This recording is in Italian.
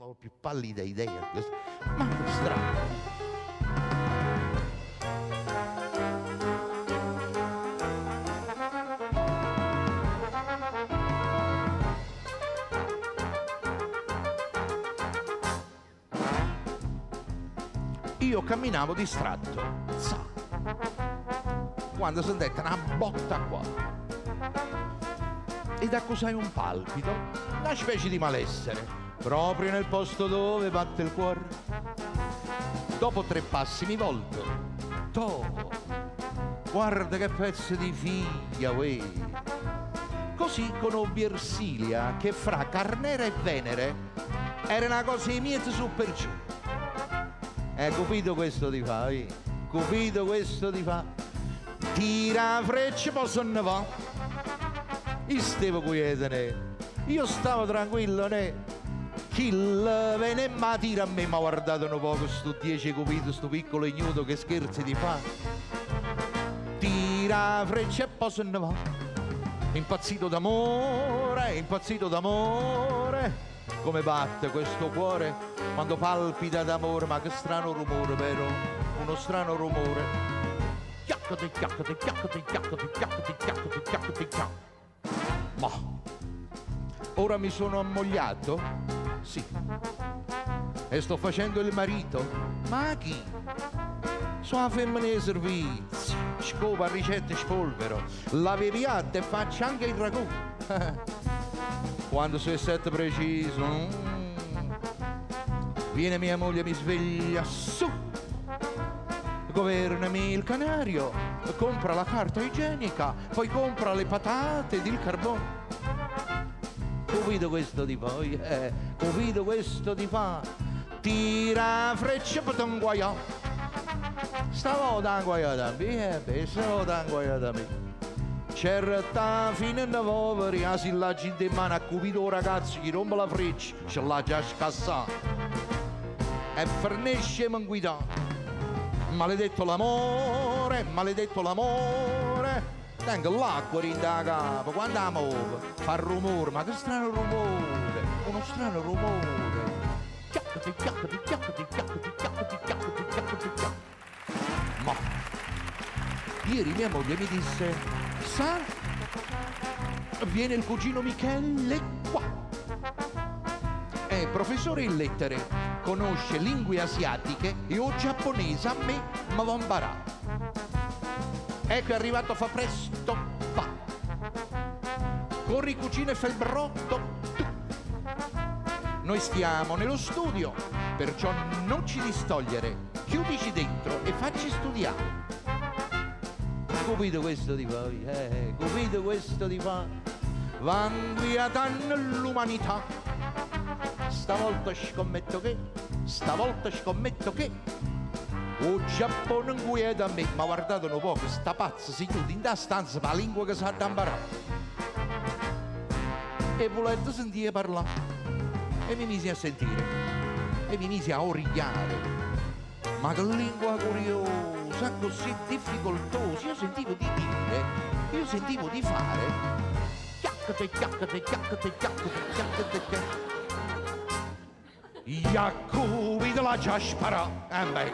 non ho più pallida idea. Ma che strano. Io camminavo distratto, quando sentette una botta qua ed accusai un palpito, una specie di malessere, proprio nel posto dove batte il cuore. Dopo 3 passi mi volto, guarda che pezzo di figlia, uè. Così conobbi Ersilia, che fra Carnera e Venere era una cosa di niente su per giù. Cupido questo ti fa, Cupido questo ti fa. Tira la freccia, poi se ne va. Io stavo quietene, io stavo tranquillo, ne. Kill venne ma tira a me, ma guardate un poco sto 10 Cupido, sto piccolo ignudo che scherzi ti fa. Tira la freccia e poi se ne va. Impazzito d'amore, impazzito d'amore. Come batte questo cuore quando palpita d'amore, ma che strano rumore, vero? Uno strano rumore. Chiaccate, chiaccate, chiaccate, chiaccate, chiaccate, chiaccate, chiaccate, chiaccate. Ma ora mi sono ammogliato? Sì. E sto facendo il marito? Ma chi? Sono femmina di servizi. Scopa, ricette, spolvero. Lavi piatte e faccio anche il ragù. Quando sei stato preciso, viene mia moglie, mi sveglia, su, governami il canario, compra la carta igienica, poi compra le patate ed il carbone. Cupido questo ti fa, Cupido questo ti fa. Tira freccia per t'inguaià. Stavolta inguaiata me, stavolta inguaiata me. Certa fine da poveri, a sillaggi in mano a Cupido ragazzi, chi rompe la freccia, ce l'ha già scassata. E fornisce manguità. Maledetto l'amore, maledetto l'amore. Tengo l'acqua rinda a capo, quando la muovo, fa rumore, ma che strano rumore, uno strano rumore. Chiaccati, chiaccati, chiaccati, chiaccati, chiaccati, chiaccati, chiaccati, chiaccati. Ma ieri mia moglie mi disse: sa, viene il cugino Michele qua. È professore in lettere, conosce lingue asiatiche e o giapponese a me ma va imparare. Ecco è arrivato, fa presto, va. Corri cucina e fai il brotto, tu. Noi stiamo nello studio, perciò non ci distogliere, chiudici dentro e facci studiare. Cupido questo ti fa, Cupido questo ti fa. Van via l'umanità. Stavolta scommetto che o Giappone in cui è da me, ma guardate un po', sta pazza si chiude in da stanza per la lingua che sa da imparare. E volete sentire parlare. E mi misi a sentire, e mi misi a origliare. Ma che lingua curiosa, così difficoltosa, io sentivo di dire, io sentivo di fare. Chiaccate, chiaccate, chiaccate, chiaccate, chiaccate, chiaccate. Cupido la già spara. Beh.